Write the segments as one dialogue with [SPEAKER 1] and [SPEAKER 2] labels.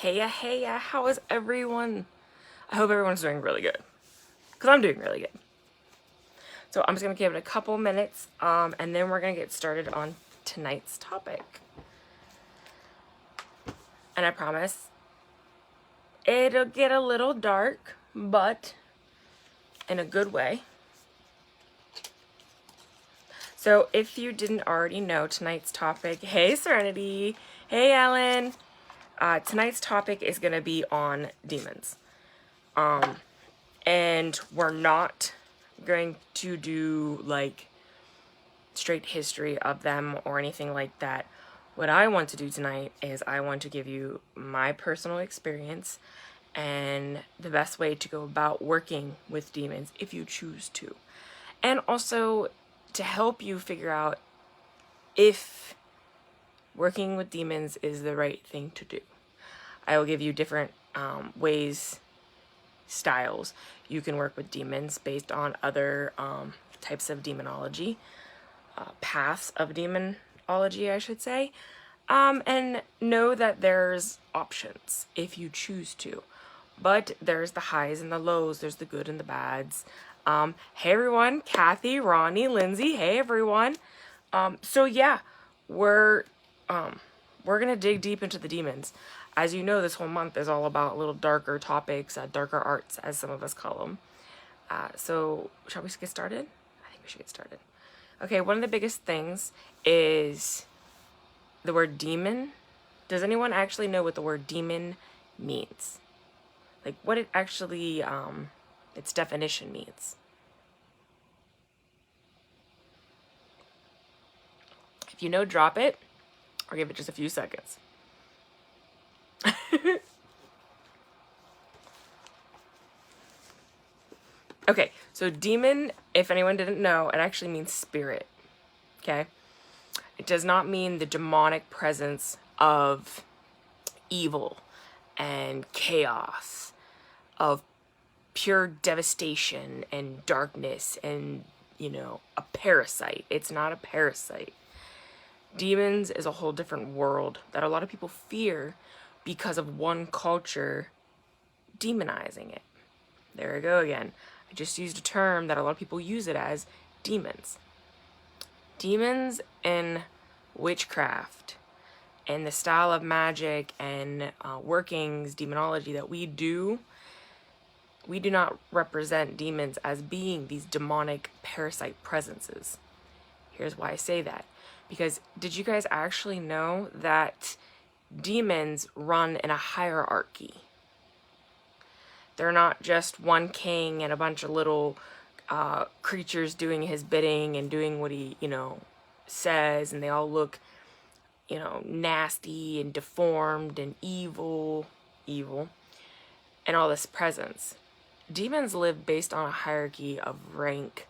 [SPEAKER 1] Heya, how is everyone? I hope everyone's doing really good, because I'm doing really good. So I'm just going to give it a couple minutes, and then we're going to get started on tonight's topic. And I promise, it'll get a little dark, but in a good way. So if you didn't already know tonight's topic, hey Serenity, hey Ellen, tonight's topic is going to be on demons. And we're not going to do like straight history of them or anything like that. What I want to do tonight is I want to give you my personal experience and the best way to go about working with demons if you choose to. And also to help you figure out if working with demons is the right thing to do. I will give you different ways, styles you can work with demons based on other types of demonology, paths of demonology, I should say. And know that there's options if you choose to. But there's the highs and the lows, there's the good and the bads. Hey everyone, Kathy, Ronnie, Lindsay, hey everyone. So yeah, we're gonna dig deep into the demons. As you know, this whole month is all about little darker topics, darker arts, as some of us call them. So shall we get started? I think we should get started. Okay, one of the biggest things is the word demon. Does anyone actually know what the word demon means? Like what it actually, its definition means? If you know, drop it, or give it just a few seconds. Okay, so demon, if anyone didn't know, it actually means spirit, okay? It does not mean the demonic presence of evil and chaos, of pure devastation and darkness and, you know, a parasite. It's not a parasite. Demons is a whole different world that a lot of people fear because of one culture demonizing it. There we go again. I just used a term that a lot of people use it as, demons. Demons and witchcraft and the style of magic and workings, demonology that we do not represent demons as being these demonic parasite presences. Here's why I say that. Because did you guys actually know that demons run in a hierarchy? They're not just one king and a bunch of little creatures doing his bidding and doing what he, says, and they all look, nasty and deformed and evil, and all this presence. Demons live based on a hierarchy of rank,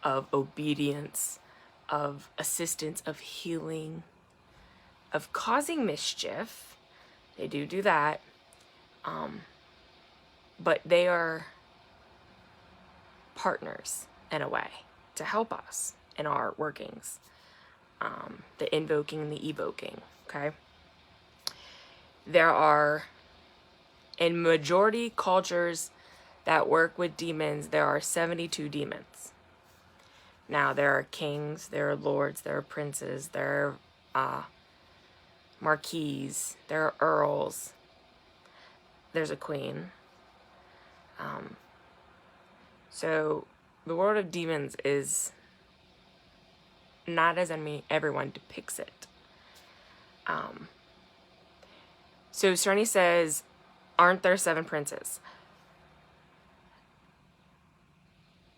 [SPEAKER 1] of obedience, of assistance, of healing, of causing mischief. They do that. But they are partners in a way to help us in our workings. The invoking and the evoking, okay? There are, in majority cultures that work with demons, there are 72 demons. Now, there are kings, there are lords, there are princes, there are marquises, there are earls, there's a queen. So the world of demons is not as everyone depicts it. So Serenity says, aren't there 7 princes?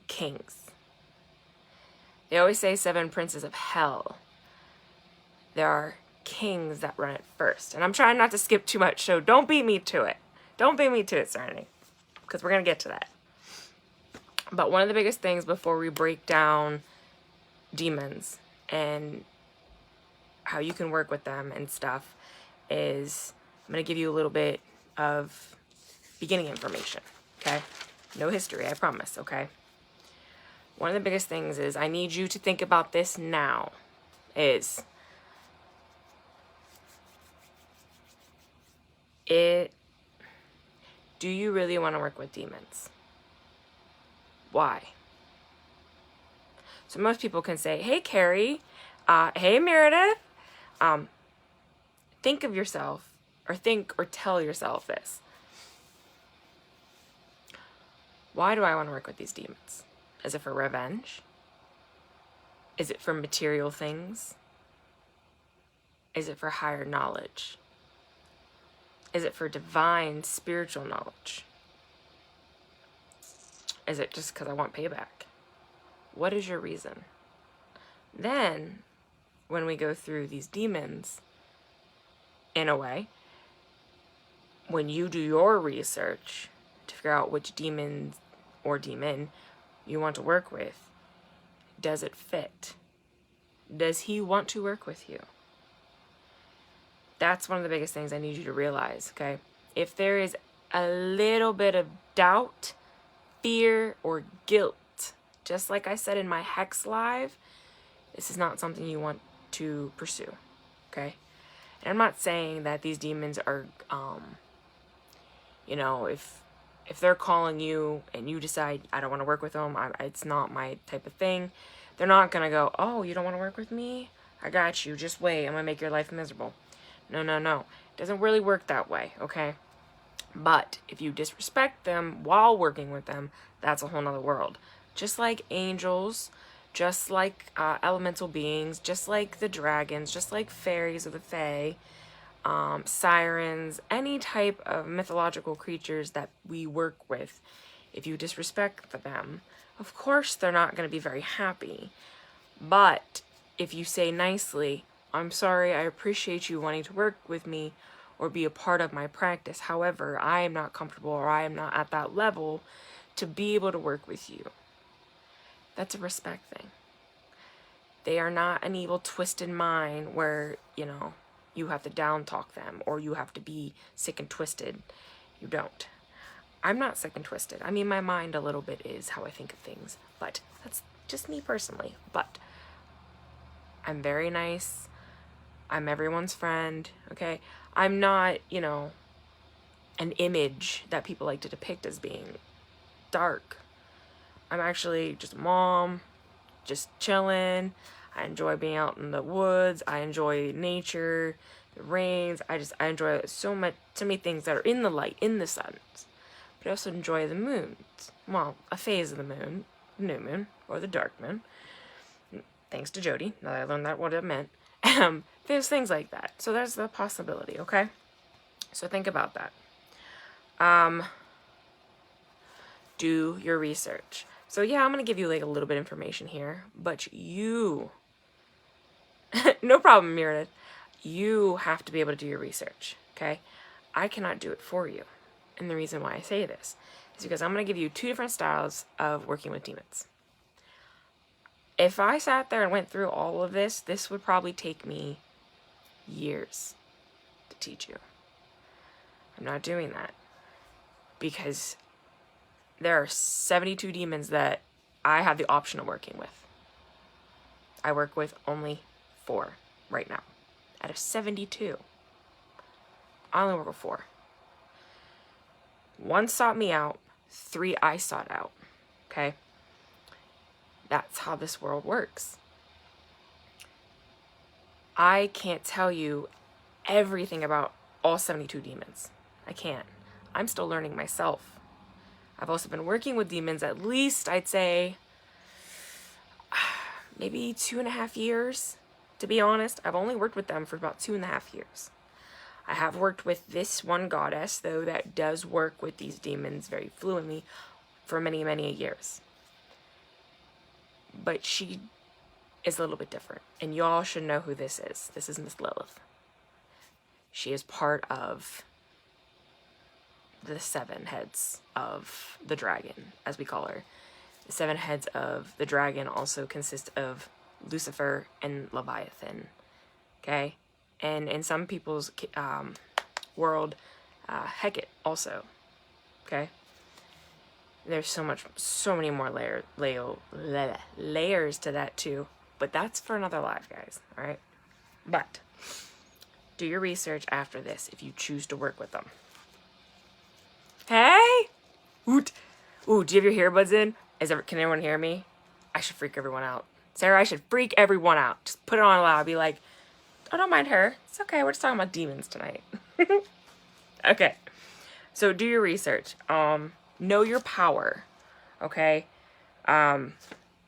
[SPEAKER 1] Kings. They always say 7 princes of hell. There are kings that run it first. And I'm trying not to skip too much, so don't beat me to it. Don't beat me to it, Serenity, because we're going to get to that. But one of the biggest things before we break down demons and how you can work with them and stuff is I'm going to give you a little bit of beginning information, okay? No history, I promise, okay? One of the biggest things is I need you to think about this now is Do you really want to work with demons? Why? So most people can say, hey, Carrie, hey, Meredith, think of yourself, or tell yourself this. Why do I want to work with these demons? Is it for revenge? Is it for material things? Is it for higher knowledge? Is it for divine spiritual knowledge? Is it just because I want payback? What is your reason? Then, when we go through these demons, in a way, when you do your research to figure out which demon you want to work with, does it fit? Does he want to work with you? That's one of the biggest things I need you to realize, okay? If there is a little bit of doubt, fear, or guilt, just like I said in my Hex Live, this is not something you want to pursue, okay? And I'm not saying that these demons are, if they're calling you and you decide, I don't want to work with them, it's not my type of thing, they're not going to go, oh, you don't want to work with me? I got you. Just wait. I'm going to make your life miserable. No. It doesn't really work that way, okay? But if you disrespect them while working with them, that's a whole nother world. Just like angels, just like elemental beings, just like the dragons, just like fairies or the fae, sirens, any type of mythological creatures that we work with, if you disrespect them, of course they're not going to be very happy. But if you say nicely, I'm sorry, I appreciate you wanting to work with me or be a part of my practice. However, I am not comfortable, or I am not at that level to be able to work with you. That's a respect thing. They are not an evil, twisted mind where, you have to down talk them or you have to be sick and twisted. You don't. I'm not sick and twisted. I mean, my mind a little bit is how I think of things, but that's just me personally. But I'm very nice. I'm everyone's friend, okay? I'm not, an image that people like to depict as being dark. I'm actually just a mom, just chilling. I enjoy being out in the woods. I enjoy nature, the rains. I enjoy so many things that are in the light, in the sun. But I also enjoy the moons. Well, a phase of the moon, new moon, or the dark moon. Thanks to Jody, now that I learned what it meant. There's things like that. So there's the possibility, okay? So think about that. Do your research. So yeah, I'm going to give you like a little bit of information here, but you, no problem, Meredith. You have to be able to do your research, okay? I cannot do it for you. And the reason why I say this is because I'm going to give you 2 different styles of working with demons. If I sat there and went through all of this would probably take me years to teach you. I'm not doing that because there are 72 demons that I have the option of working with. I work with only 4 right now out of 72. I only work with 4. 1 sought me out, 3 I sought out, okay? That's how this world works. I can't tell you everything about all 72 demons. I can't. I'm still learning myself. I've also been working with demons at least, I'd say, maybe 2.5 years. To be honest, I've only worked with them for about 2.5 years. I have worked with this one goddess, though, that does work with these demons very fluently for many, many years. But she is a little bit different, and y'all should know who this is. This is Miss Lilith. She is part of the 7 heads of the dragon, as we call her. The 7 heads of the dragon also consist of Lucifer and Leviathan, okay? And in some people's world, Hecate also, okay? There's so many more layers to that too, but that's for another live, guys, all right? But Do your research after this if you choose to work with them. Hey! Oot! Ooh, do you have your earbuds in? Can anyone hear me? I should freak everyone out. Sarah, I should freak everyone out. Just put it on loud. Be like, oh, don't mind her. It's okay. We're just talking about demons tonight. Okay. So do your research. Know your power. Okay? And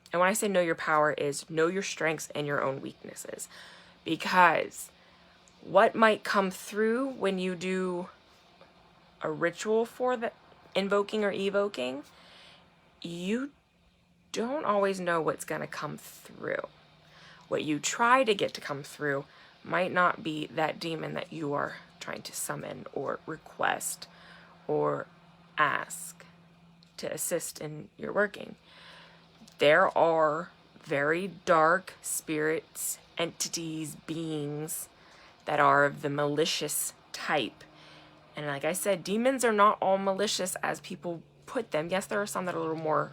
[SPEAKER 1] when I say know your power is know your strengths and your own weaknesses. Because what might come through when you do a ritual for the invoking or evoking, you don't always know what's going to come through. What you try to get to come through might not be that demon that you are trying to summon or request or ask to assist in your working. There are very dark spirits, entities, beings that are of the malicious type. And like I said, demons are not all malicious as people put them. Yes, there are some that are a little more,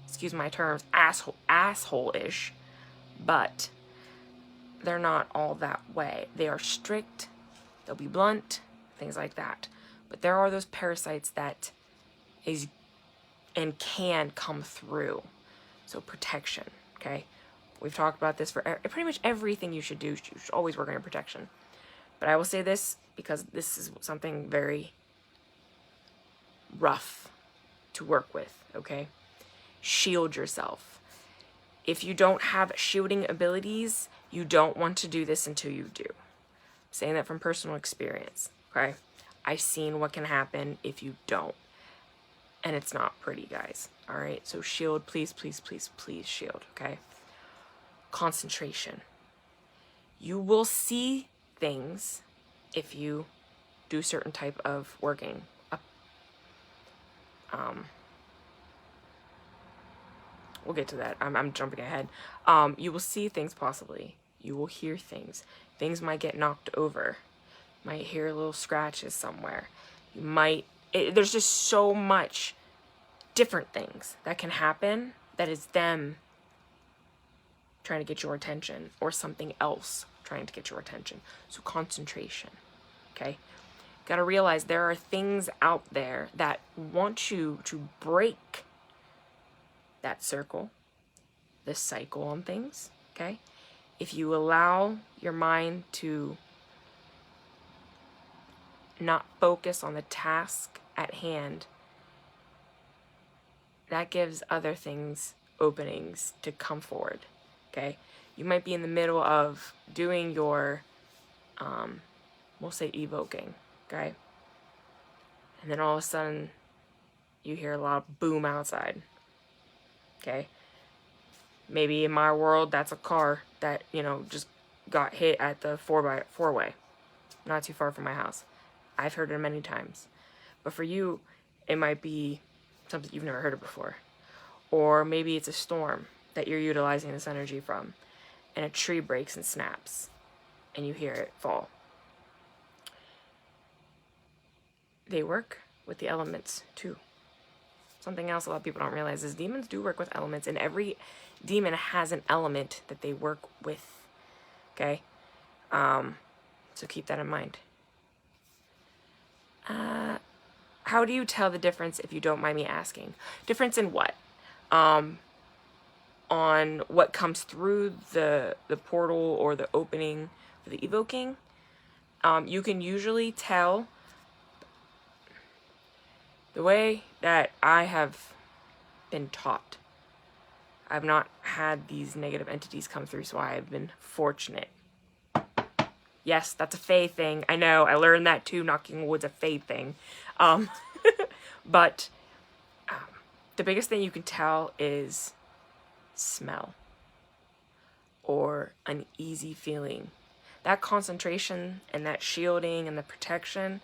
[SPEAKER 1] excuse my terms, asshole-ish, but they're not all that way. They are strict, they'll be blunt, things like that. But there are those parasites that is and can come through. So protection, okay? We've talked about this for pretty much everything you should do. You should always work on your protection. But I will say this because this is something very rough to work with, okay? Shield yourself. If you don't have shielding abilities, you don't want to do this until you do. I'm saying that from personal experience, okay? I've seen what can happen if you don't. And it's not pretty, guys, all right? So shield, please, please, please, please shield, okay? Concentration. You will see things if you do certain type of working. We'll get to that. I'm jumping ahead. You will see things possibly. You will hear things. Things might get knocked over. Might hear little scratches somewhere. You might, there's just so much different things that can happen that is them trying to get your attention or something else trying to get your attention. So concentration, okay? Got to realize there are things out there that want you to break that circle, this cycle on things, okay? If you allow your mind to not focus on the task at hand, that gives other things openings to come forward, okay? You might be in the middle of doing your, we'll say evoking, okay? And then all of a sudden, you hear a lot of boom outside, okay? Maybe in my world, that's a car that, you know, just got hit at the 4x4 not too far from my house. I've heard it many times. But for you, it might be something you've never heard of before. Or maybe it's a storm that you're utilizing this energy from, and a tree breaks and snaps, and you hear it fall. They work with the elements too. Something else a lot of people don't realize is demons do work with elements, and every demon has an element that they work with, okay? So keep that in mind. How do you tell the difference, if you don't mind me asking? Difference in what? On what comes through the portal or the opening for the evoking. You can usually tell the way that I have been taught. I've not had these negative entities come through, so I have been fortunate. Yes, that's a fae thing. I know, I learned that too. Knocking wood's a fae thing. But the biggest thing you can tell is smell or uneasy feeling. That concentration and that shielding and the protection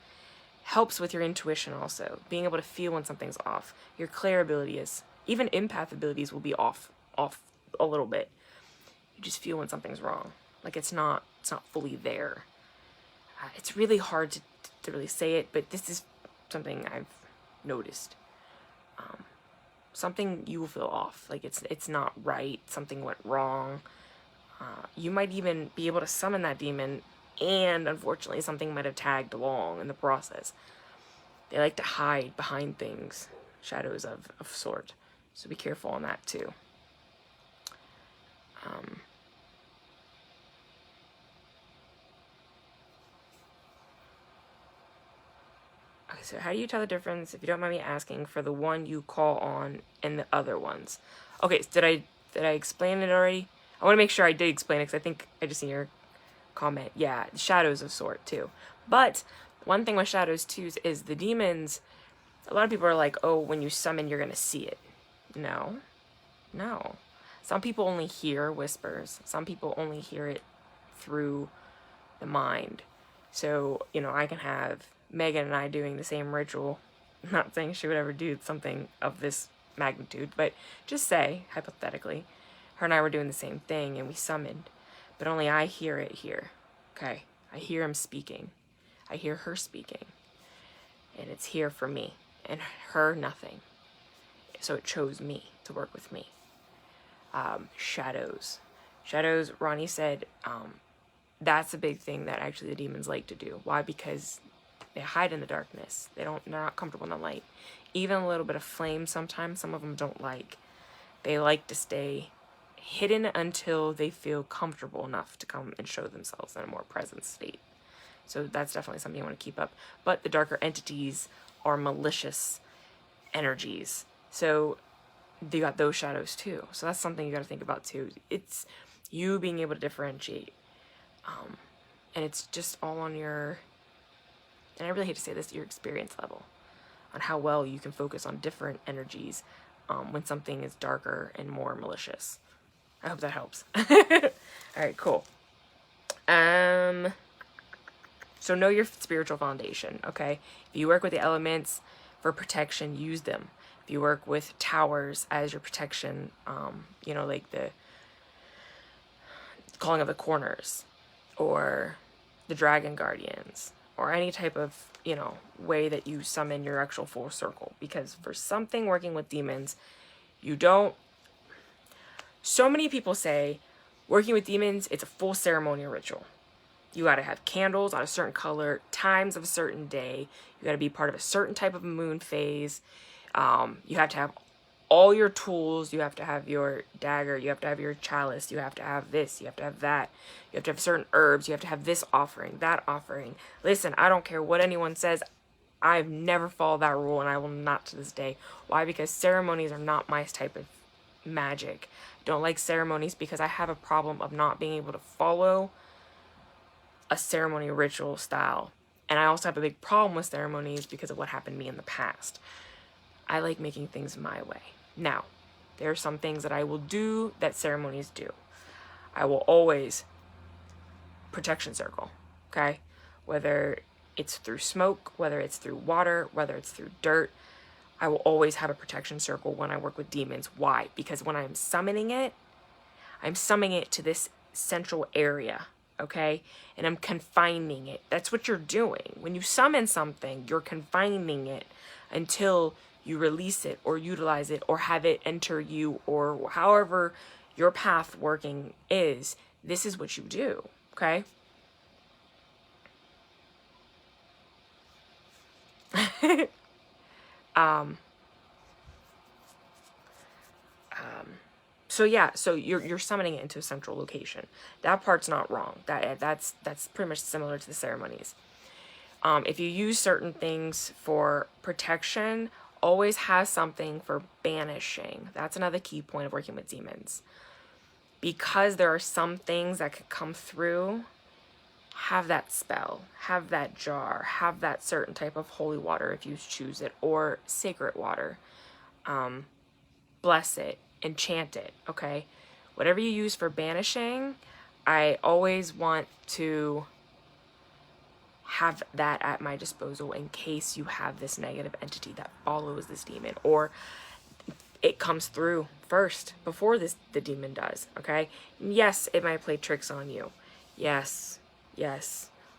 [SPEAKER 1] helps with your intuition also. Being able to feel when something's off. Your clair ability is, even empath abilities will be off a little bit. You just feel when something's wrong. Like it's not fully there. It's really hard to really say it, but this is something I've noticed. Something you will feel off, like it's not right, something went wrong. You might even be able to summon that demon and unfortunately something might have tagged along in the process. They like to hide behind things, shadows of sort. So be careful on that too. Okay, so how do you tell the difference, if you don't mind me asking, for the one you call on and the other ones? Okay, so did I explain it already? I want to make sure I did explain it because I think I just seen your comment. Yeah, shadows of sort too. But one thing with shadows too is the demons. A lot of people are like, oh, when you summon, you're gonna see it. No, no. Some people only hear whispers. Some people only hear it through the mind. So, I can have Megan and I doing the same ritual. I'm not saying she would ever do something of this magnitude, but just say, hypothetically, her and I were doing the same thing and we summoned, but only I hear it here. Okay? I hear him speaking. I hear her speaking. And it's here for me. And her, nothing. So it chose me to work with me. Shadows. Shadows, Ronnie said, that's a big thing that actually the demons like to do. Why? Because they hide in the darkness. They're not comfortable in the light. Even a little bit of flame sometimes, some of them don't like. They like to stay hidden until they feel comfortable enough to come and show themselves in a more present state. So that's definitely something you want to keep up. But the darker entities are malicious energies. So you got those shadows too. So that's something you got to think about too. It's you being able to differentiate. And it's just all on your, and I really hate to say this, your experience level, on how well you can focus on different energies when something is darker and more malicious. I hope that helps. Alright, cool. So know your spiritual foundation, okay? If you work with the elements for protection, use them. If you work with towers as your protection, like the calling of the corners, or the dragon guardians, or any type of, way that you summon your actual full circle. Because for something working with demons, so many people say working with demons, it's a full ceremonial ritual. You gotta have candles on a certain color, times of a certain day. You gotta be part of a certain type of moon phase. You have to have all your tools. You have to have your dagger. You have to have your chalice. You have to have this. You have to have that. You have to have certain herbs. You have to have this offering, that offering. Listen, I don't care what anyone says. I've never followed that rule, and I will not to this day. Why? Because ceremonies are not my type of magic. I don't like ceremonies because I have a problem of not being able to follow a ceremony ritual style. And I also have a big problem with ceremonies because of what happened to me in the past. I like making things my way. Now, there are some things that I will do that ceremonies do. I will always protection circle, okay? Whether it's through smoke, whether it's through water, whether it's through dirt, I will always have a protection circle when I work with demons. Why? Because when I'm summoning it to this central area, okay? And I'm confining it. That's what you're doing. When you summon something, you're confining it until you release it or utilize it or have it enter you, or however your path working is. This is what you do, okay? So yeah, so you're summoning it into a central location. That part's not wrong. That's pretty much similar to the ceremonies. If you use certain things for protection, always have something for banishing. That's another key point of working with demons. Because there are some things that could come through, have that spell, have that jar, have that certain type of holy water if you choose it, or sacred water. Bless it, enchant it, okay? Whatever you use for banishing, I always want to have that at my disposal in case you have this negative entity that follows this demon, or it comes through first before the demon does, okay? Yes, it might play tricks on you. Yes.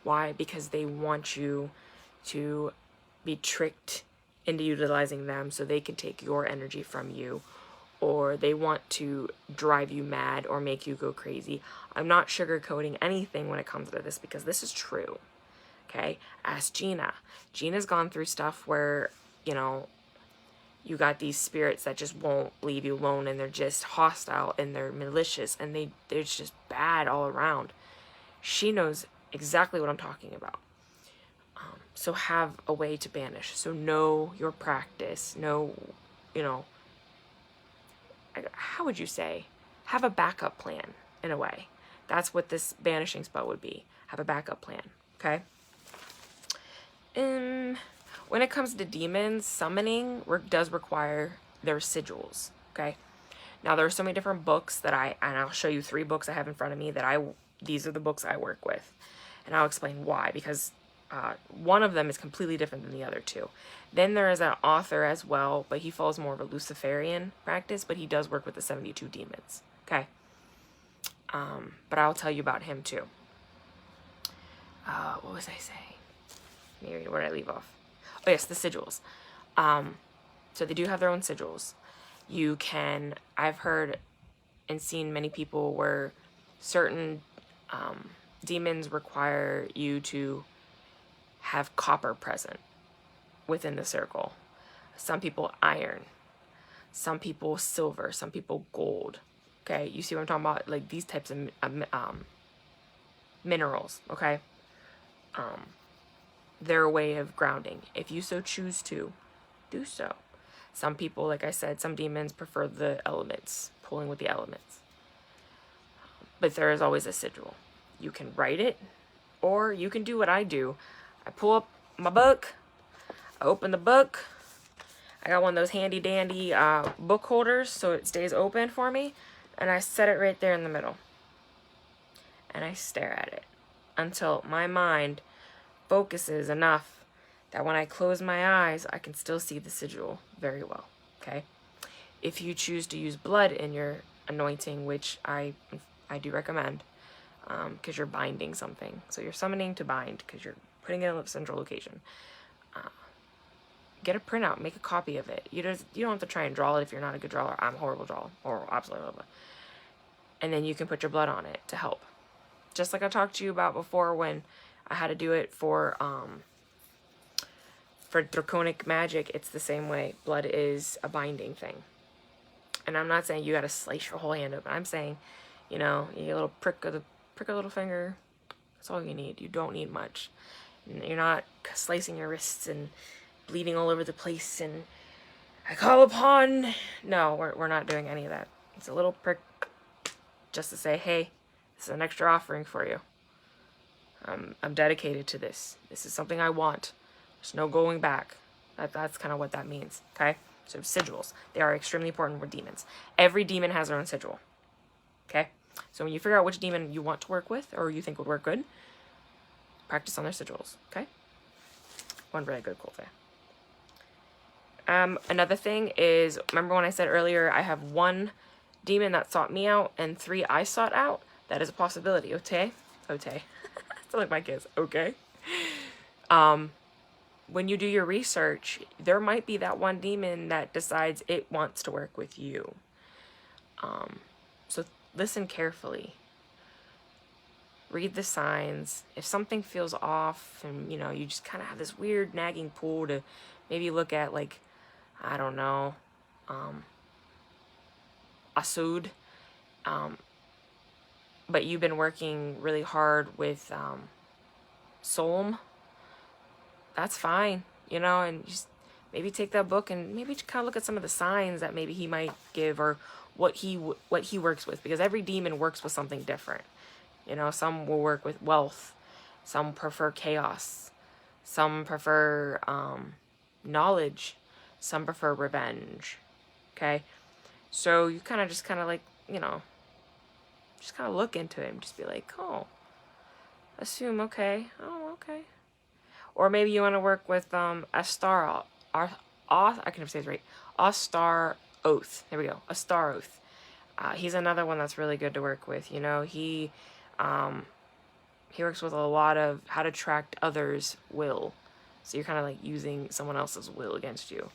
[SPEAKER 1] Why? Because they want you to be tricked into utilizing them so they can take your energy from you, or they want to drive you mad or make you go crazy. I'm not sugarcoating anything when it comes to this because this is true. Okay? Ask Gina. Gina's gone through stuff where, you know, you got these spirits that just won't leave you alone, and they're just hostile and they're malicious and they're just bad all around. She knows exactly what I'm talking about. So have a way to banish. So know your practice. Know, you know, how would you say? Have a backup plan in a way. That's what this banishing spell would be. Have a backup plan. Okay? When it comes to demons, summoning does require their sigils. Okay? Now there are so many different books that I'll show you 3 books I have in front of me that these are the books I work with. And I'll explain why, because one of them is completely different than the other 2. Then there is an author as well, but he follows more of a Luciferian practice, but he does work with the 72 demons. Okay? But I'll tell you about him too. What was I saying? Maybe where did I leave off? Oh yes, the sigils. So they do have their own sigils. You can, I've heard and seen many people where certain demons require you to have copper present within the circle. Some people iron, some people silver, some people gold. Okay, you see what I'm talking about? Like these types of minerals. Okay, they're a way of grounding. If you so choose to, do so. Some people, like I said, some demons prefer the elements, pulling with the elements. But there is always a sigil. You can write it, or you can do what I do. I pull up my book, I open the book, I got one of those handy dandy book holders so it stays open for me, and I set it right there in the middle. And I stare at it until my mind focuses enough that when I close my eyes, I can still see the sigil very well, okay? If you choose to use blood in your anointing, which I do recommend, because you're binding something. So you're summoning to bind because you're putting it in a central location. Get a printout, make a copy of it. You don't have to try and draw it if you're not a good drawer. I'm a horrible drawer, or absolutely horrible. And then you can put your blood on it to help. Just like I talked to you about before when I had to do it for draconic magic, it's the same way. Blood is a binding thing. And I'm not saying you gotta slice your whole hand open. I'm saying, you know, you get a little prick of a little finger. That's all you need. You don't need much. And you're not slicing your wrists and bleeding all over the place and I call upon. No, we're not doing any of that. It's a little prick just to say, hey, this is an extra offering for you. I'm dedicated to this. This is something I want. There's no going back. That's kind of what that means, okay? So sigils, they are extremely important with demons. Every demon has their own sigil, okay? So when you figure out which demon you want to work with or you think would work good, practice on their sigils, okay? One really good cool thing. Another thing is, remember when I said earlier I have 1 demon that sought me out and 3 I sought out? That is a possibility, okay? Okay. I like my kids, okay? When you do your research, there might be that 1 demon that decides it wants to work with you. So listen carefully. Read the signs. If something feels off and, you know, you just kind of have this weird nagging pull to maybe look at, like, I don't know, Asud, but you've been working really hard with Solm, that's fine, you know, and just maybe take that book and maybe kind of look at some of the signs that maybe he might give or what he works with, because every demon works with something different. You know, some will work with wealth, some prefer chaos, some prefer knowledge, some prefer revenge, okay? So you kind of like, you know, just kind of look into it and just be like, oh, assume, okay, oh, okay. Or maybe you want to work with Astar, I can never say it right, Astar Oath. There we go, Astar Oath. He's another one that's really good to work with. You know, he works with a lot of how to attract others' will. So you're kind of like using someone else's will against you.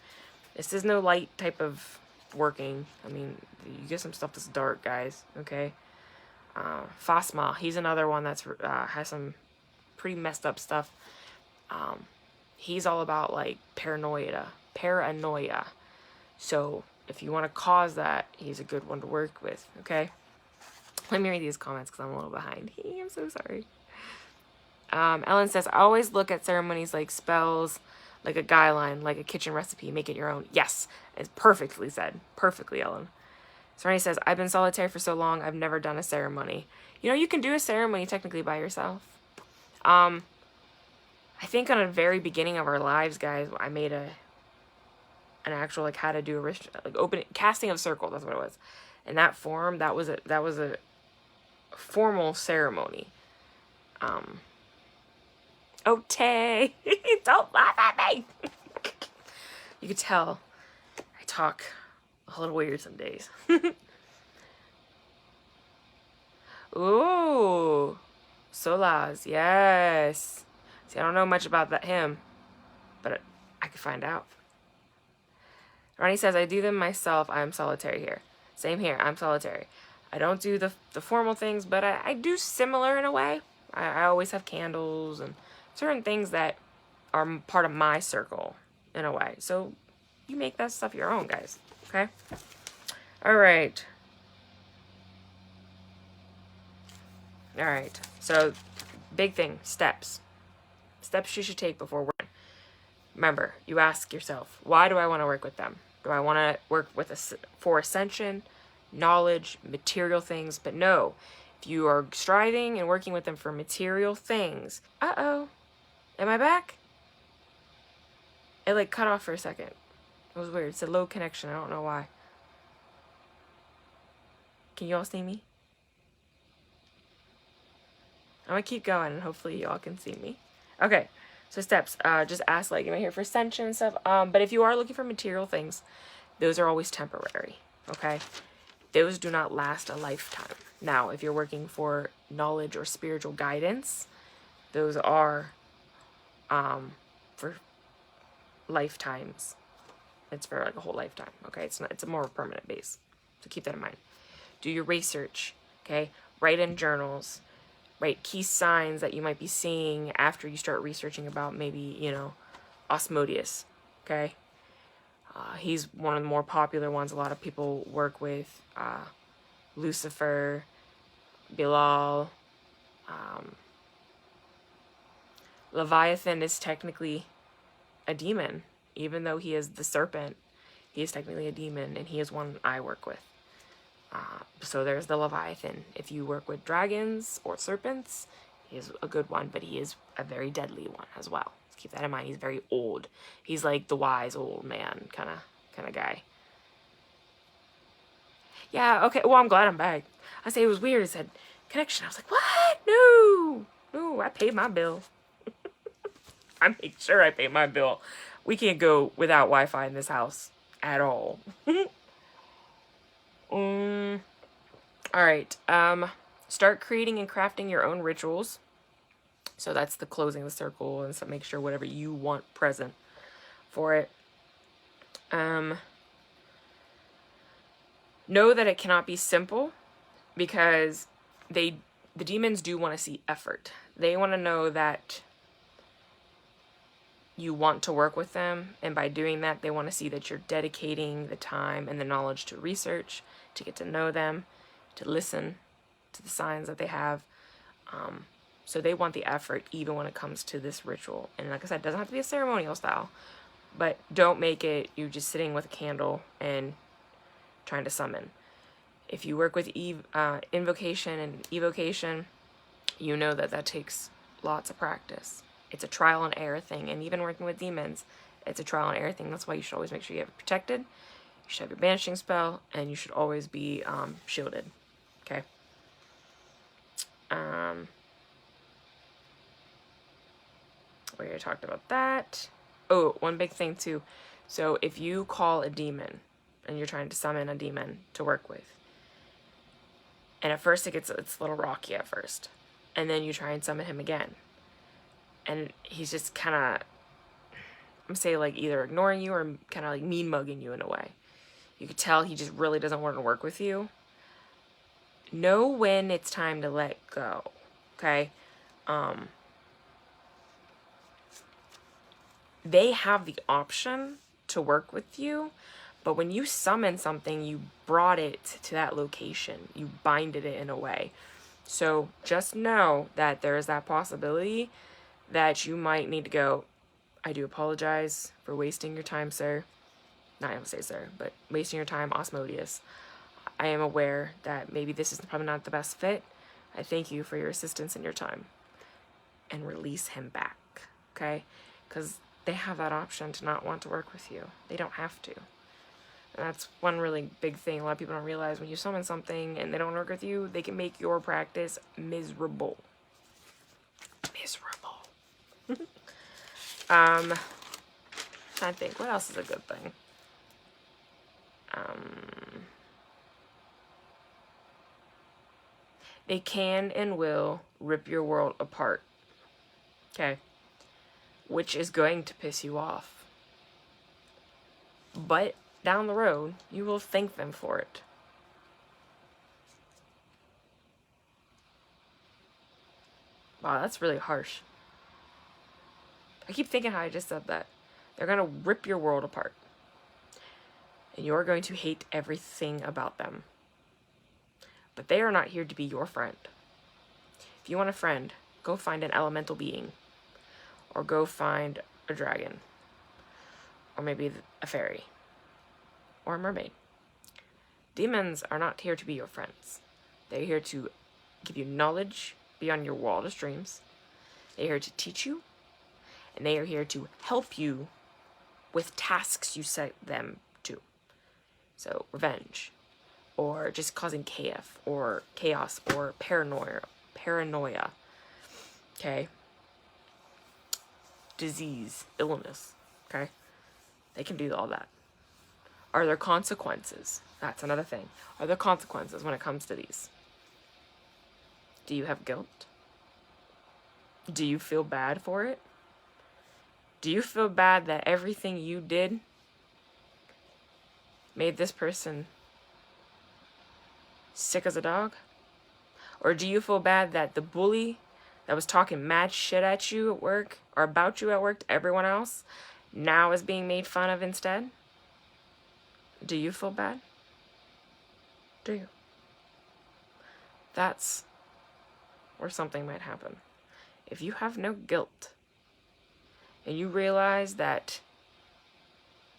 [SPEAKER 1] This is no light type of working. I mean, you get some stuff that's dark, guys, okay? Phasma, he's another one that's has some pretty messed up stuff. He's all about, like, paranoia. So, if you want to cause that, he's a good one to work with, okay? Let me read these comments because I'm a little behind. I'm so sorry. Ellen says, I always look at ceremonies like spells, like a guideline, like a kitchen recipe. Make it your own. Yes, it's perfectly said. Perfectly, Ellen. Sereni says, I've been solitary for so long, I've never done a ceremony. You know, you can do a ceremony technically by yourself. I think on the very beginning of our lives, guys, I made an actual, like, how to do a like casting of a circle. That's what it was. In that form, that was a formal ceremony. Oh, Tay, don't laugh at me. You could tell I talk a little weird some days. Ooh, Solaz, yes. See, I don't know much about him, but I could find out. Ronnie says, I do them myself. I'm solitary here. Same here. I'm solitary. I don't do the formal things, but I do similar in a way. I always have candles and certain things that are part of my circle in a way. So you make that stuff your own, guys. Okay? All right. All right. So big thing, steps. Steps you should take before working. Remember, you ask yourself, why do I want to work with them? Do I want to work for ascension, knowledge, material things? But no, if you are striving and working with them for material things, uh-oh, am I back? It, like, cut off for a second. It was weird. It's a low connection. I don't know why. Can you all see me? I'm gonna keep going and hopefully y'all can see me. Okay, so steps. Just ask, like, am I here for ascension and stuff? But if you are looking for material things, those are always temporary, okay? Those do not last a lifetime. Now, if you're working for knowledge or spiritual guidance, those are for lifetimes. It's for, like, a whole lifetime, okay? It's a more permanent base. So keep that in mind. Do your research, okay? Write in journals. Write key signs that you might be seeing after you start researching about maybe, you know, Asmodeus, okay? He's one of the more popular ones. A lot of people work with Lucifer, Bilal. Leviathan is technically a demon. Even though he is the serpent, he is technically a demon, and he is one I work with. So there's the Leviathan. If you work with dragons or serpents, he is a good one, but he is a very deadly one as well. Let's keep that in mind. He's very old. He's like the wise old man kind of guy. Yeah, okay. Well, I'm glad I'm back. I say it was weird. It said connection. I was like, what? No, I paid my bill. I make sure I pay my bill. We can't go without Wi-Fi in this house at all. All right. Start creating and crafting your own rituals. So that's the closing of the circle, and so make sure whatever you want present for it. Know that it cannot be simple, because the demons do want to see effort. They want to know that you want to work with them, and by doing that, they want to see that you're dedicating the time and the knowledge to research, to get to know them, to listen to the signs that they have. So they want the effort even when it comes to this ritual. And like I said, it doesn't have to be a ceremonial style, but don't make it you just sitting with a candle and trying to summon. If you work with invocation and evocation, you know that takes lots of practice. It's a trial and error thing, and even working with demons, it's a trial and error thing. That's why you should always make sure you have it protected. You should have your banishing spell, and you should always be shielded. Okay. We already talked about that. Oh, one big thing too. So if you call a demon, and you're trying to summon a demon to work with, and at first it's a little rocky at first, and then you try and summon him again, and he's just kind of, I'm saying, like, either ignoring you or kind of like mean mugging you in a way. You could tell he just really doesn't want to work with you. Know when it's time to let go, okay? They have the option to work with you, but when you summon something, you brought it to that location. You binded it in a way. So just know that there is that possibility that you might need to go, I do apologize for wasting your time, sir. Not going to say sir, but wasting your time, Asmodeus. I am aware that maybe this is probably not the best fit. I thank you for your assistance and your time. And release him back, okay? Because they have that option to not want to work with you. They don't have to. And that's one really big thing a lot of people don't realize. When you summon something and they don't work with you, they can make your practice miserable. Miserable. I think, what else is a good thing? They can and will rip your world apart. Okay? Which is going to piss you off. But down the road, you will thank them for it. Wow, that's really harsh. I keep thinking how I just said that. They're going to rip your world apart. And you're going to hate everything about them. But they are not here to be your friend. If you want a friend, go find an elemental being. Or go find a dragon. Or maybe a fairy. Or a mermaid. Demons are not here to be your friends. They're here to give you knowledge beyond your wildest dreams. They're here to teach you. And they are here to help you with tasks you set them to. So, revenge. Or just causing chaos. Or paranoia. Okay? Disease. Illness. Okay? They can do all that. Are there consequences? That's another thing. Are there consequences when it comes to these? Do you have guilt? Do you feel bad for it? Do you feel bad that everything you did made this person sick as a dog? Or do you feel bad that the bully that was talking mad shit at you at work, or about you at work to everyone else, now is being made fun of instead? Do you feel bad? Do you? That's where something might happen. If you have no guilt, and you realize that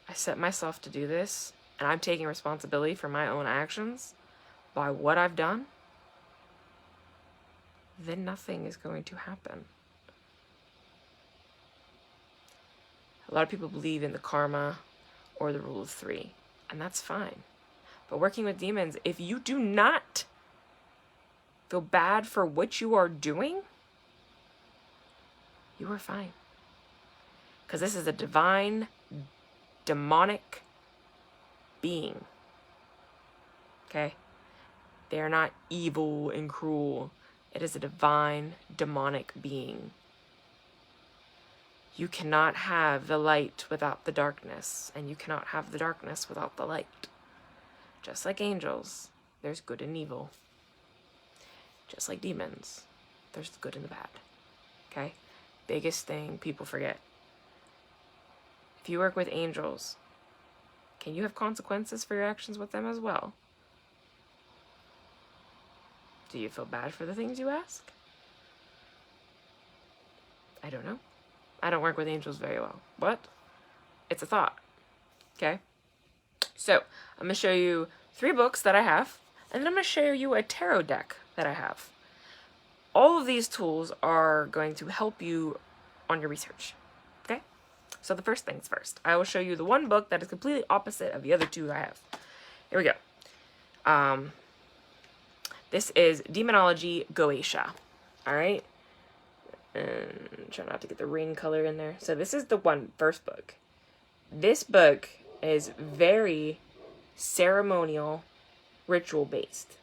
[SPEAKER 1] I set myself to do this, and I'm taking responsibility for my own actions by what I've done, then nothing is going to happen. A lot of people believe in the karma or the rule of three, and that's fine. But working with demons, if you do not feel bad for what you are doing, you are fine. Because this is a divine, demonic being. Okay? They are not evil and cruel. It is a divine, demonic being. You cannot have the light without the darkness, and you cannot have the darkness without the light. Just like angels, there's good and evil. Just like demons, there's the good and the bad. Okay? Biggest thing people forget. If you work with angels, can you have consequences for your actions with them as well? Do you feel bad for the things you ask? I don't know. I don't work with angels very well. But it's a thought. Okay? So, I'm going to show you 3 books that I have, and then I'm going to show you a tarot deck that I have. All of these tools are going to help you on your research. Okay? So the first things first. I will show you the one book that is completely opposite of the other 2 I have. Here we go. This is Demonology Goetia. Alright? And try not to get the ring color in there. So this is the first book. This book is very ceremonial, ritual based.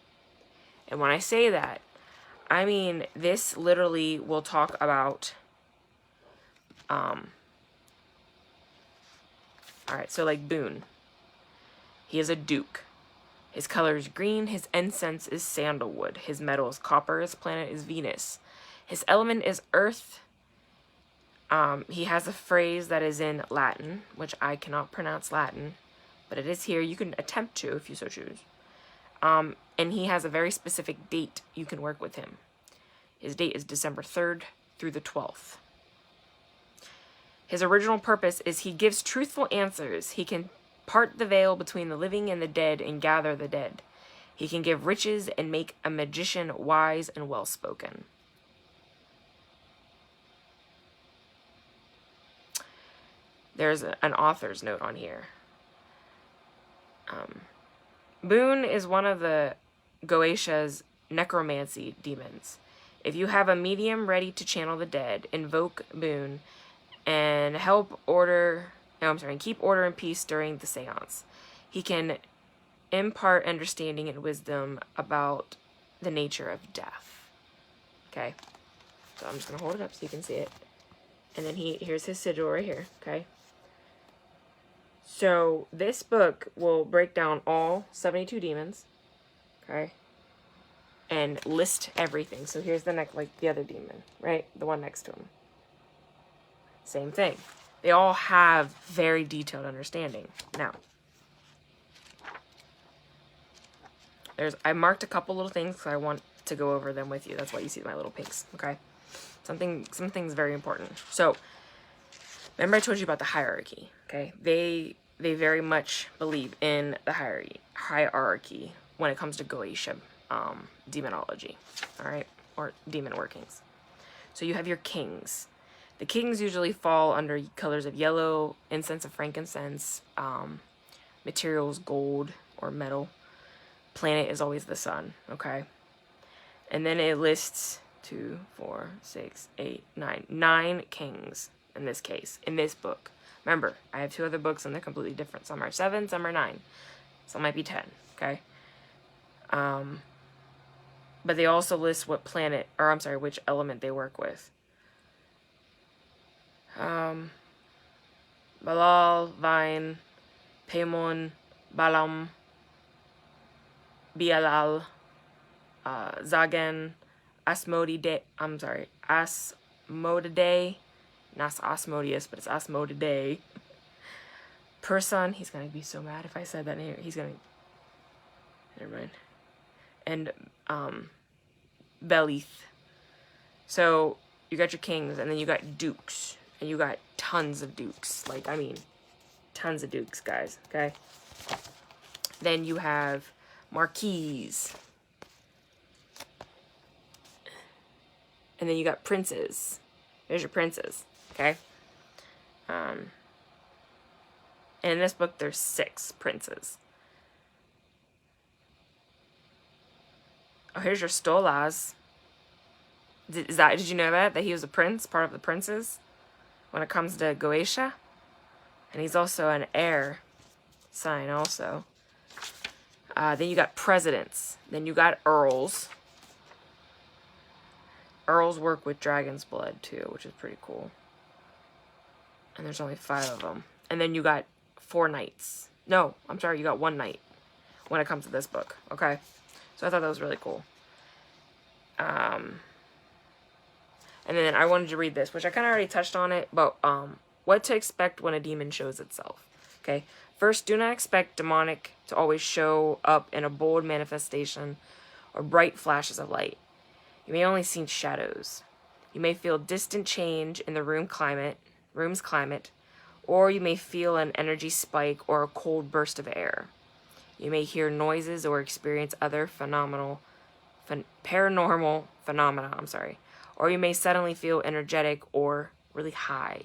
[SPEAKER 1] And when I say that, I mean this literally will talk about alright, so like Boone. He is a duke. His color is green. His incense is sandalwood. His metal is copper. His planet is Venus. His element is earth. He has a phrase that is in Latin, which I cannot pronounce Latin, but it is here. You can attempt to if you so choose. And he has a very specific date you can work with him. His date is December 3rd through the 12th. His original purpose is he gives truthful answers. He can part the veil between the living and the dead and gather the dead. He can give riches and make a magician wise and well-spoken. There's an author's note on here. Boon is one of the Goetia's necromancy demons. If you have a medium ready to channel the dead, invoke Boon and keep order and peace during the seance. He can impart understanding and wisdom about the nature of death. Okay, so I'm just going to hold it up so you can see it. And then here's his sigil right here, okay? So this book will break down all 72 demons, okay? And list everything. So here's the other demon, right? The one next to him. Same thing. They all have very detailed understanding. Now, I marked a couple little things because I want to go over them with you. That's why you see my little pinks, okay? Something's very important. So, remember I told you about the hierarchy, okay? They very much believe in the hierarchy when it comes to Goetia demonology, all right? Or demon workings. So you have your kings. The kings usually fall under colors of yellow, incense of frankincense, materials gold or metal. Planet is always the sun, okay? And then it lists 2, 4, 6, 8, 9. 9 kings in this case, in this book. Remember, I have 2 other books and they're completely different. Some are 7, some are 9. Some might be 10, okay? But they also list what which element they work with. Balal, Vine, Paimon, Balam, Bialal, Zagen, Asmodidae, not Asmodeus, but it's Asmodidae. Person, he's gonna be so mad if I said that name. Never mind. And, Belith. So, you got your kings, and then you got dukes. And you got tons of dukes. Tons of dukes, guys, okay? Then you have marquises. And then you got princes. There's your princes, okay? And in this book, there's 6 princes. Oh, here's your Stolas. Did you know that he was a prince, part of the princes, when it comes to Goetia? And he's also an air sign also. Then you got presidents. Then you got earls. Earls work with dragon's blood too, which is pretty cool. And there's only 5 of them. And then you got 4 knights. No, I'm sorry, you got 1 knight when it comes to this book, okay? So I thought that was really cool. And then I wanted to read this, which I kind of already touched on it, but what to expect when a demon shows itself, okay? First, do not expect demonic to always show up in a bold manifestation or bright flashes of light. You may only see shadows. You may feel distant change in the room's climate, or you may feel an energy spike or a cold burst of air. You may hear noises or experience other paranormal phenomena, or you may suddenly feel energetic or really high.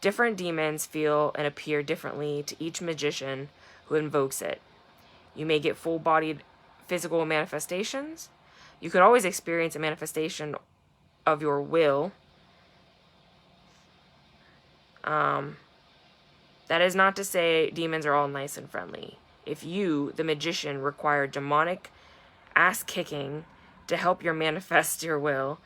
[SPEAKER 1] Different demons feel and appear differently to each magician who invokes it. You may get full-bodied physical manifestations. You could always experience a manifestation of your will. That is not to say demons are all nice and friendly. If you, the magician, require demonic ass-kicking to help you manifest your will,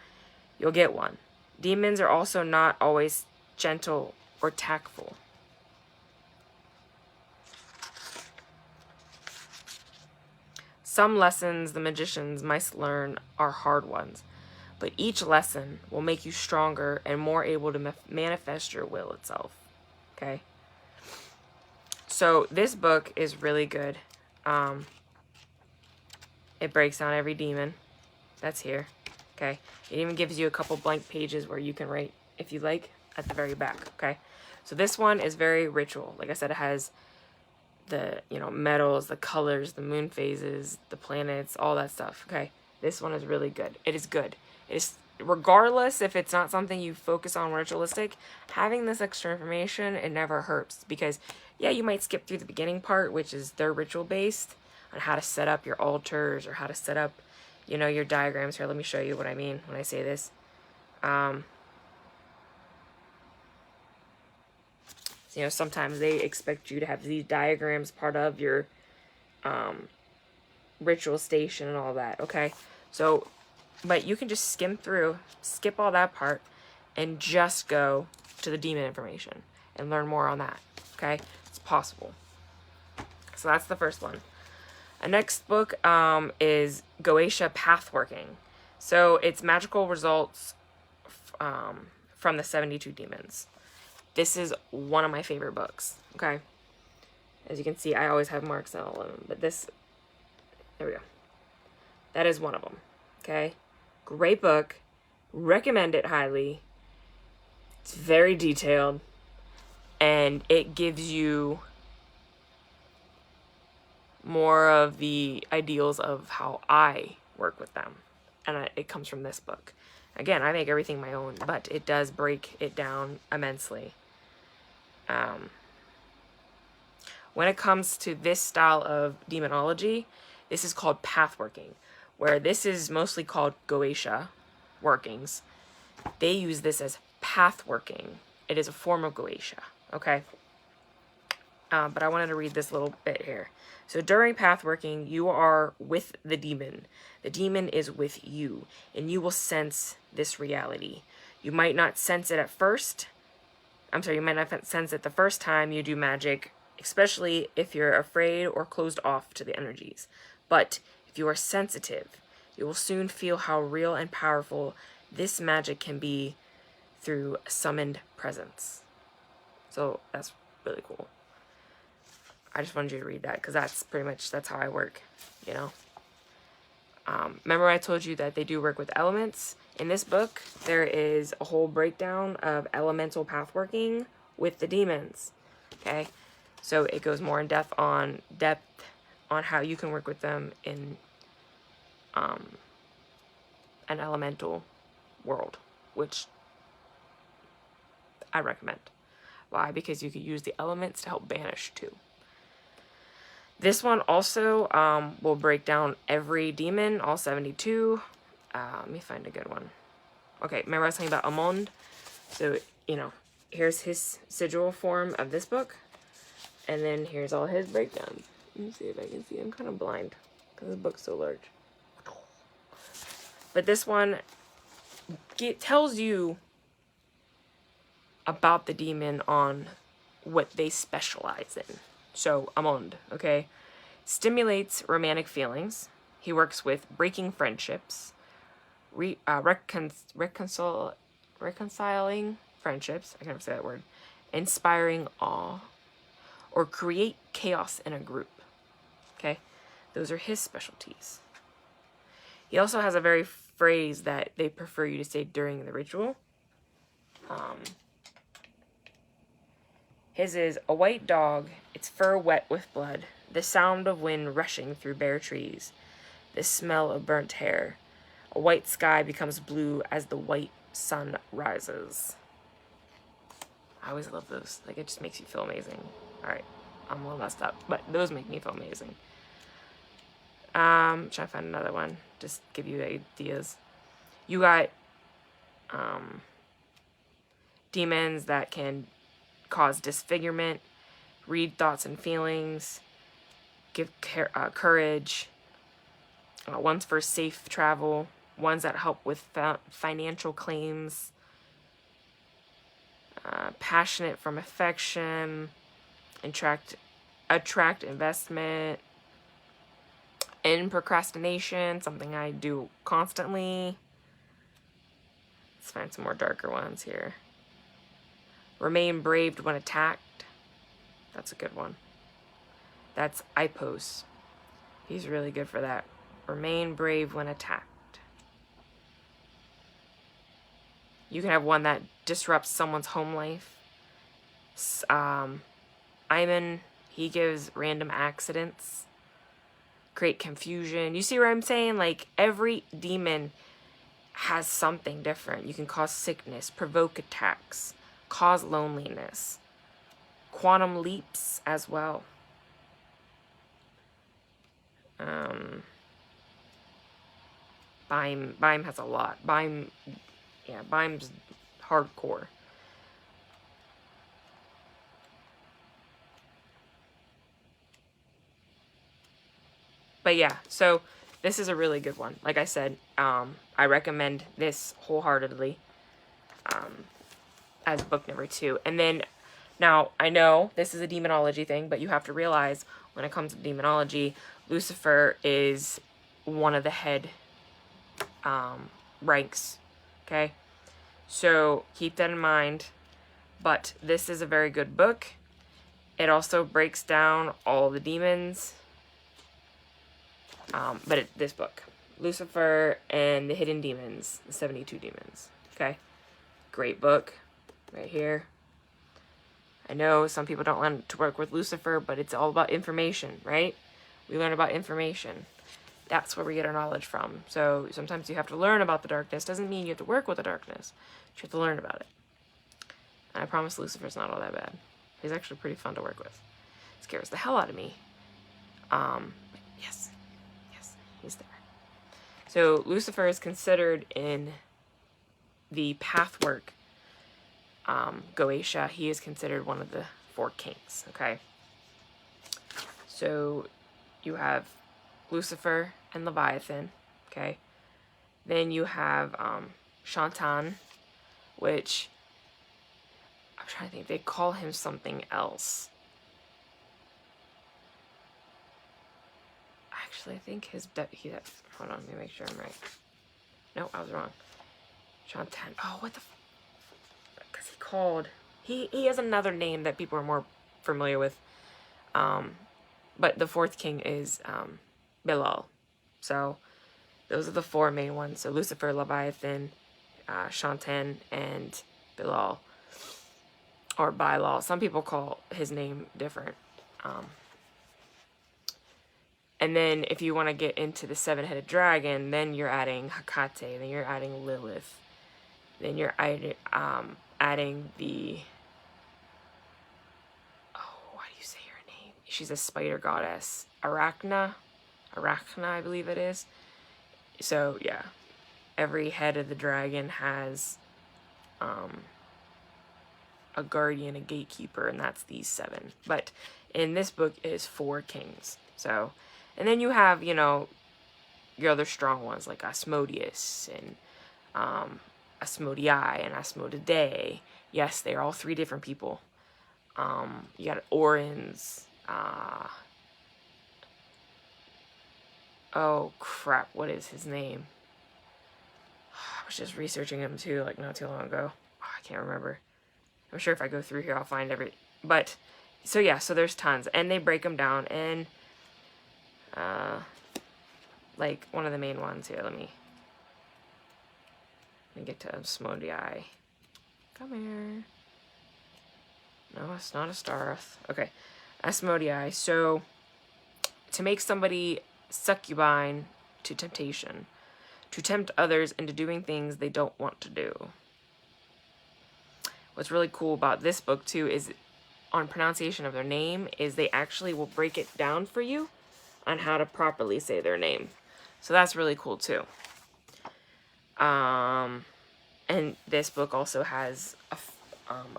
[SPEAKER 1] you'll get one. Demons are also not always gentle or tactful. Some lessons the magicians must learn are hard ones, but each lesson will make you stronger and more able to manifest your will itself. Okay? So this book is really good. It breaks down every demon that's here. Okay? It even gives you a couple blank pages where you can write, if you like, at the very back. Okay? So this one is very ritual. Like I said, it has the, metals, the colors, the moon phases, the planets, all that stuff. Okay? This one is really good. It is good. It is, regardless if it's not something you focus on ritualistic, having this extra information, it never hurts. Because, yeah, you might skip through the beginning part, which is their ritual based, on how to set up your altars or how to set up, your diagrams. Here, let me show you what I mean when I say this. Sometimes they expect you to have these diagrams part of your ritual station and all that, okay? So, but you can just skim through, skip all that part, and just go to the demon information and learn more on that, okay? It's possible. So that's the first one. The next book is Goetia Pathworking. So it's magical results from the 72 demons. This is one of my favorite books, okay? As you can see, I always have marks on all of them, but this, there we go. That is one of them, okay? Great book. Recommend it highly. It's very detailed, and it gives you more of the ideals of how I work with them, and it comes from this book. Again, I make everything my own, but it does break it down immensely. When it comes to this style of demonology, this is called pathworking, where this is mostly called Goetia workings. They use this as pathworking. It is a form of Goetia, okay? But I wanted to read this little bit here. So during pathworking, you are with the demon. The demon is with you, and you will sense this reality. You might not sense it at first. You might not sense it the first time you do magic, especially if you're afraid or closed off to the energies. But if you are sensitive, you will soon feel how real and powerful this magic can be through summoned presence. So that's really cool. I just wanted you to read that because that's how I work, Remember I told you that they do work with elements? In this book, there is a whole breakdown of elemental pathworking with the demons, okay? So it goes more in depth on how you can work with them in an elemental world, which I recommend. Why? Because you could use the elements to help banish too. This one also will break down every demon, all 72. Let me find a good one. Okay, remember I was talking about Amond? So, here's his sigil form of this book. And then here's all his breakdowns. Let me see if I can see. I'm kind of blind because this book's so large. But this one tells you about the demon on what they specialize in. So, Amond, okay, stimulates romantic feelings. He works with breaking friendships, reconciling friendships, I can never say that word, inspiring awe, or create chaos in a group. Okay, those are his specialties. He also has a very phrase that they prefer you to say during the ritual. His is a white dog, its fur wet with blood, the sound of wind rushing through bare trees, the smell of burnt hair. A white sky becomes blue as the white sun rises. I always love those. Like, it just makes you feel amazing. Alright, I'm a little messed up, but those make me feel amazing. Trying to find another one. Just give you ideas. You got demons that can cause disfigurement, read thoughts and feelings, give courage, ones for safe travel, ones that help with financial claims, passionate from affection, attract investment, In procrastination, something I do constantly. Let's find some more darker ones here. Remain brave when attacked. That's a good one. That's Ipos. He's really good for that. Remain brave when attacked. You can have one that disrupts someone's home life. Iman, he gives random accidents. Create confusion. You see what I'm saying? Like, every demon has something different. You can cause sickness, provoke attacks, cause loneliness. Quantum leaps as well. Bime has a lot. Bime's hardcore. But yeah, so this is a really good one. Like I said, I recommend this wholeheartedly as book number 2. And then, now, I know this is a demonology thing, but you have to realize when it comes to demonology, Lucifer is one of the head ranks, okay? So keep that in mind. But this is a very good book. It also breaks down all the demons. This book, Lucifer and the Hidden Demons, the 72 Demons, okay? Great book, right here. I know some people don't want to work with Lucifer, but it's all about information, right? We learn about information. That's where we get our knowledge from. So sometimes you have to learn about the darkness. Doesn't mean you have to work with the darkness. You have to learn about it. And I promise Lucifer's not all that bad. He's actually pretty fun to work with. Scares the hell out of me. Yes, he's there. So Lucifer is considered in the Pathwork Goetia. He is considered one of the 4 kings, okay? So you have Lucifer and Leviathan, okay? Then you have Shantan, which I'm trying to think, they call him something else. Actually, I think hold on, let me make sure I'm right. No, I was wrong. Shantan. Oh, what the because he has another name that people are more familiar with. But the 4th king is Bilal. So those are the 4 main ones. So Lucifer, Leviathan, Shantan, and Bilal. Or Bilal. Some people call his name different. And then if you want to get into the 7-headed dragon, then you're adding Hecate, then you're adding Lilith, then you're adding the, why do you say her name? She's a spider goddess, Arachna, I believe it is. So yeah, every head of the dragon has a guardian, a gatekeeper, and that's these 7. But in this book it is 4 kings. So, and then you have, you know, your other strong ones like Asmodeus and Asmodei and Asmodee. Yes, they're all 3 different people. You got Orins. Oh crap, what is his name? I was just researching him too, like not too long ago. I can't remember. I'm sure if I go through here I'll find but so yeah, so there's tons, and they break them down. And like one of the main ones here, let me get to Asmodei. Come here. No, it's not a Starth. Okay, Asmodei. So to make somebody succubine to temptation, to tempt others into doing things they don't want to do. What's really cool about this book too is on pronunciation of their name is they actually will break it down for you on how to properly say their name. So that's really cool too. And this book also has a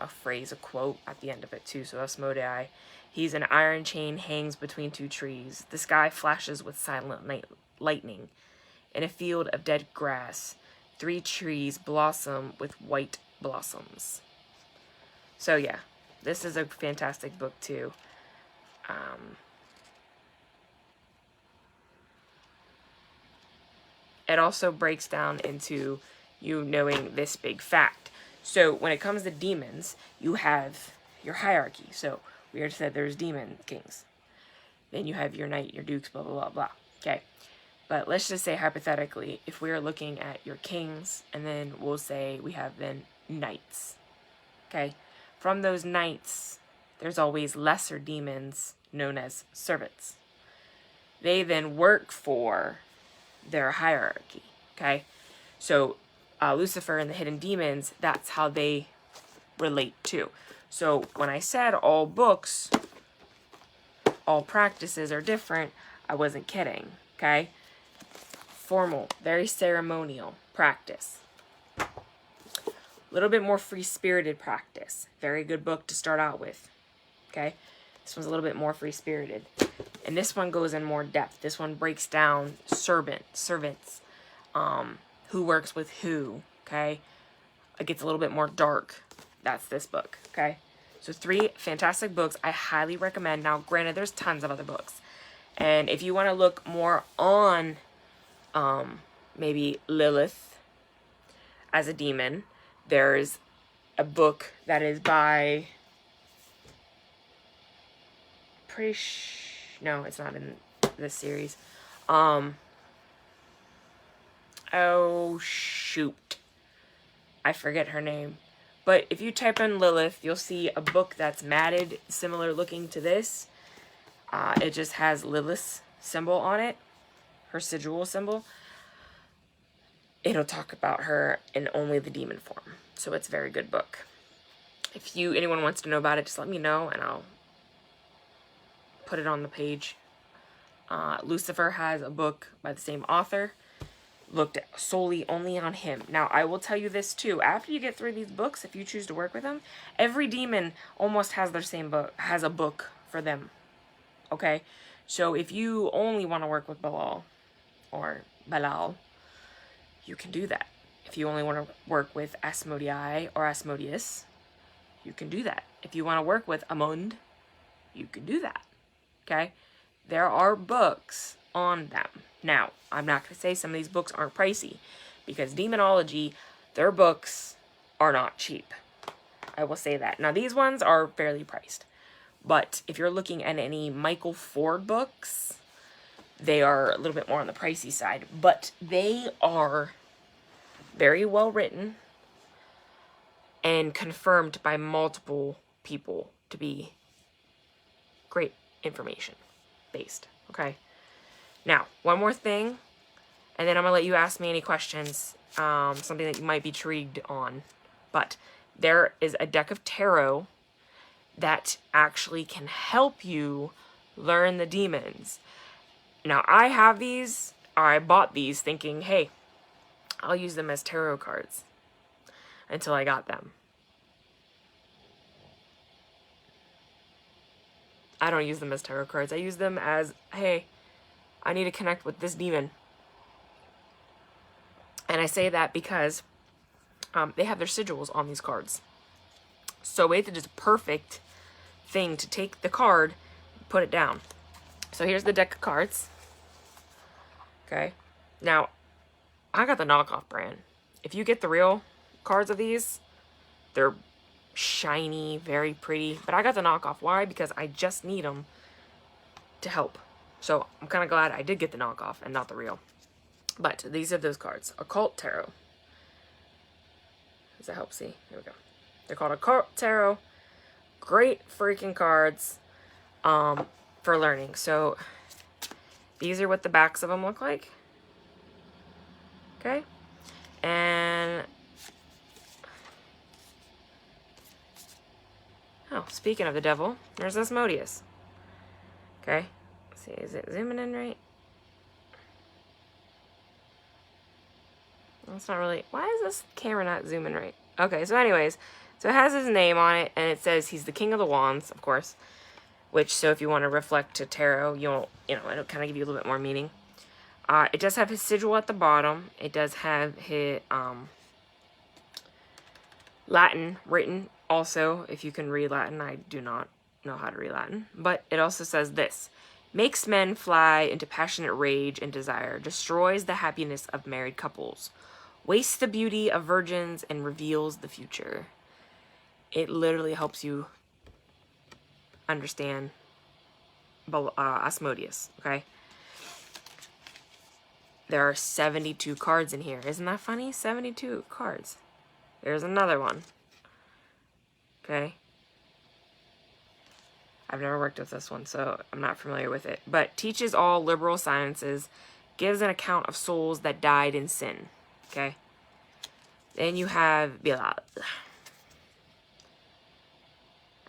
[SPEAKER 1] phrase, a quote at the end of it too. So Asmodei, he's an iron chain hangs between 2 trees. The sky flashes with silent lightning. In a field of dead grass, 3 trees blossom with white blossoms. So yeah, this is a fantastic book too. it also breaks down into you knowing this big fact. So when it comes to demons, you have your hierarchy. So we already said there's demon kings. Then you have your knight, your dukes, blah, blah, blah, blah. Okay. But let's just say hypothetically, if we're looking at your kings, and then we'll say we have then knights. Okay. From those knights, there's always lesser demons known as servants. They then work for their hierarchy. Okay. So Lucifer and the hidden demons, that's how they relate to. So when I said all books, all practices are different, I wasn't kidding, okay? Formal, very ceremonial practice. A little bit more free-spirited practice. Very good book to start out with, okay? This one's a little bit more free-spirited. And this one goes in more depth. This one breaks down servants, who works with who, okay? It gets a little bit more dark. That's this book, okay? So 3 fantastic books I highly recommend. Now, granted, there's tons of other books. And if you want to look more on maybe Lilith as a demon, there's a book that is by... no, it's not in this series. Oh, shoot. I forget her name. But if you type in Lilith, you'll see a book that's matted, similar looking to this. It just has Lilith's symbol on it, her sigil symbol. It'll talk about her in only the demon form. So it's a very good book. If anyone wants to know about it, just let me know and I'll put it on the page. Lucifer has a book by the same author. Looked solely only on him. Now, I will tell you this too. After you get through these books, if you choose to work with them, every demon almost has their same book, has a book for them. Okay? So if you only want to work with Belial, or Belial, you can do that. If you only want to work with Asmodei or Asmodeus, you can do that. If you want to work with Amund, you can do that. Okay? There are books on them. Now, I'm not going to say some of these books aren't pricey, because demonology, their books are not cheap. I will say that. Now, these ones are fairly priced. But if you're looking at any Michael Ford books, they are a little bit more on the pricey side. But they are very well written and confirmed by multiple people to be great information based. Okay? Now, one more thing, and then I'm going to let you ask me any questions, something that you might be intrigued on. But there is a deck of tarot that actually can help you learn the demons. Now, I have these, or I bought these thinking, hey, I'll use them as tarot cards until I got them. I don't use them as tarot cards. I use them as, hey, I need to connect with this demon. And I say that because they have their sigils on these cards. So it's just a perfect thing to take the card, put it down. So here's the deck of cards. Okay. Now, I got the knockoff brand. If you get the real cards of these, they're shiny, very pretty. But I got the knockoff. Why? Because I just need them to help. So I'm kind of glad I did get the knockoff and not the real. But these are those cards. Occult Tarot. Does that help see? Here we go. They're called Occult Tarot. Great freaking cards for learning. So these are what the backs of them look like. Okay. And oh, speaking of the devil, there's Asmodeus. Okay. Let's see, is it zooming in right? That's not really... Why is this camera not zooming right? Okay, so anyways, so it has his name on it, and it says he's the King of the Wands, of course. Which, so if you want to reflect to tarot, it'll kind of give you a little bit more meaning. It does have his sigil at the bottom. It does have his Latin written also, if you can read Latin. I do not know how to read Latin. But it also says this: makes men fly into passionate rage and desire, destroys the happiness of married couples, wastes the beauty of virgins, and reveals the future. It literally helps you understand Asmodeus, okay? There are 72 cards in here. Isn't that funny? 72 cards. There's another one. Okay? I've never worked with this one, so I'm not familiar with it. But teaches all liberal sciences, gives an account of souls that died in sin. Okay? Then you have Bilal.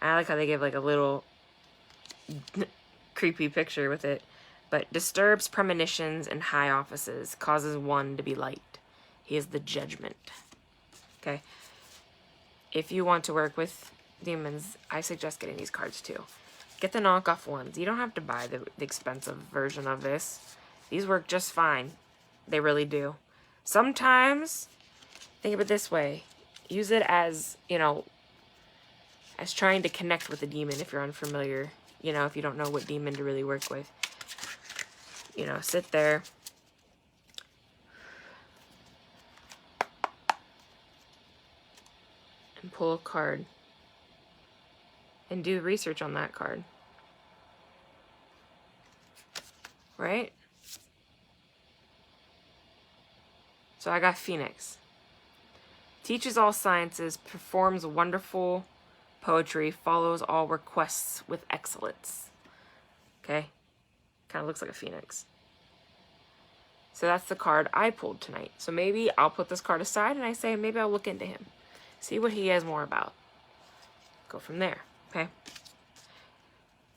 [SPEAKER 1] I like how they give like a little creepy picture with it. But disturbs premonitions and high offices, causes one to be light. He is the judgment. Okay? If you want to work with demons, I suggest getting these cards too. Get the knockoff ones. You don't have to buy the expensive version of this. These work just fine. They really do. Sometimes, think of it this way. Use it as, you know, as trying to connect with a demon if you're unfamiliar. You know, if you don't know what demon to really work with. You know, sit there. And pull a card. And do research on that card. Right? So I got Phoenix. Teaches all sciences, performs wonderful poetry, follows all requests with excellence. Okay? Kind of looks like a phoenix. So that's the card I pulled tonight. So maybe I'll put this card aside and I say maybe I'll look into him. See what he has more about. Go from there. Okay?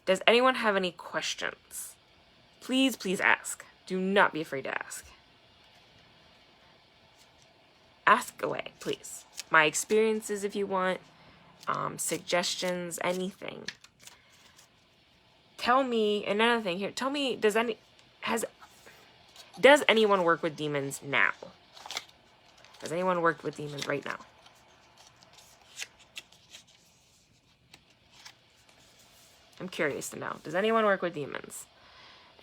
[SPEAKER 1] Does anyone have any questions? Please, please ask. Do not be afraid to ask. Ask away, please. My experiences if you want. Suggestions, anything. Tell me, another thing here, tell me, does anyone work with demons now? Has anyone worked with demons right now? I'm curious to know. Does anyone work with demons?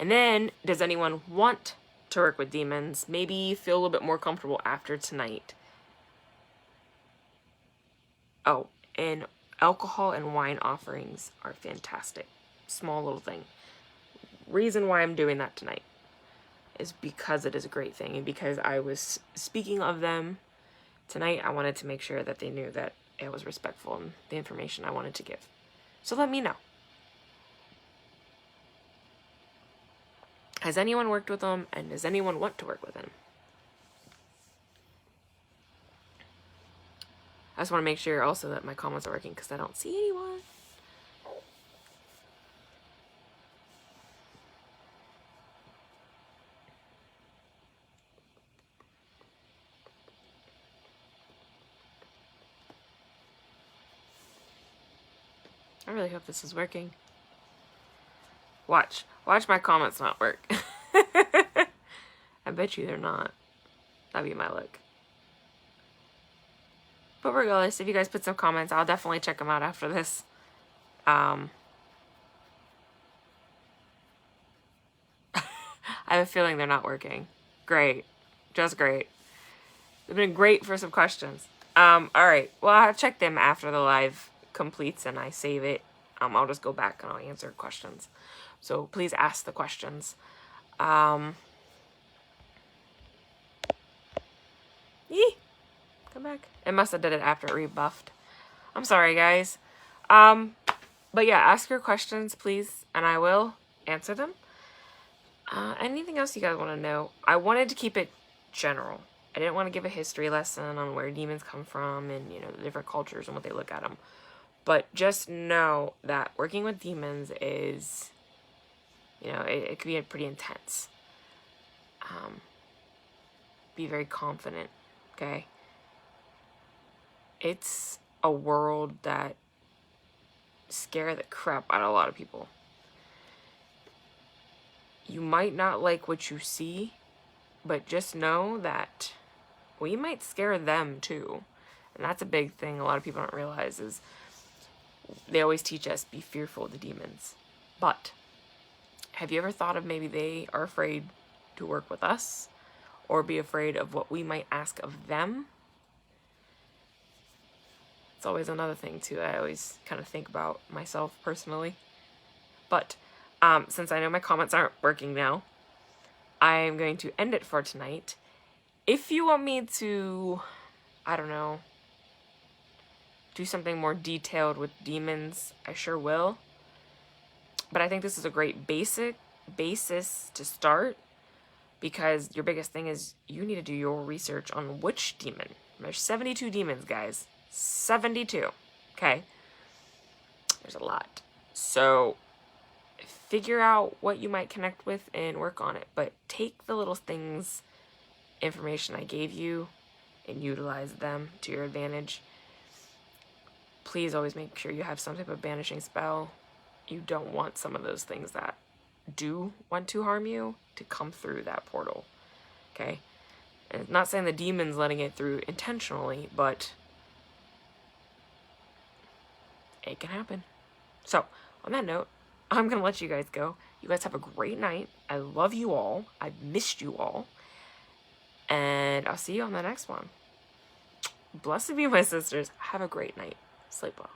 [SPEAKER 1] And then, does anyone want to work with demons? Maybe feel a little bit more comfortable after tonight. Oh, and alcohol and wine offerings are fantastic. Small little thing. Reason why I'm doing that tonight is because it is a great thing, and because I was speaking of them tonight, I wanted to make sure that they knew that it was respectful in the information I wanted to give. So let me know. Has anyone worked with them, and does anyone want to work with them? I just want to make sure also that my comments are working because I don't see anyone. I really hope this is working. Watch my comments not work. I bet you they're not. That'd be my luck. But regardless, if you guys put some comments, I'll definitely check them out after this. I have a feeling they're not working. Great. Just great. They've been great for some questions. Alright. Well, I'll check them after the live completes and I save it. I'll just go back and I'll answer questions. So please ask the questions. Yee! Come back. It must have did it after it rebuffed. I'm sorry, guys. But yeah, ask your questions, please, and I will answer them. Anything else you guys want to know? I wanted to keep it general. I didn't want to give a history lesson on where demons come from and, you know, the different cultures and what they look at them. But just know that working with demons is, you know, it can be pretty intense. Be very confident, okay? It's a world that scares the crap out of a lot of people. You might not like what you see, but just know that we might scare them too. And that's a big thing a lot of people don't realize is they always teach us be fearful of the demons. But Have you ever thought of maybe they are afraid to work with us or be afraid of what we might ask of them? It's always another thing too. I always kind of think about myself personally. But since I know my comments aren't working now, I'm going to end it for tonight. If you want me to, I don't know, do something more detailed with demons, I sure will. But I think this is a great basis to start, because your biggest thing is you need to do your research on which demon. There's 72 demons, guys. 72. Okay? There's a lot. So figure out what you might connect with and work on it. But take the little things, information I gave you, and utilize them to your advantage. Please always make sure you have some type of banishing spell. You don't want some of those things that do want to harm you to come through that portal. Okay? And not saying the demon's letting it through intentionally, but it can happen. So, on that note, I'm going to let you guys go. You guys have a great night. I love you all. I missed you all. And I'll see you on the next one. Blessed be my sisters. Have a great night. Sleep well.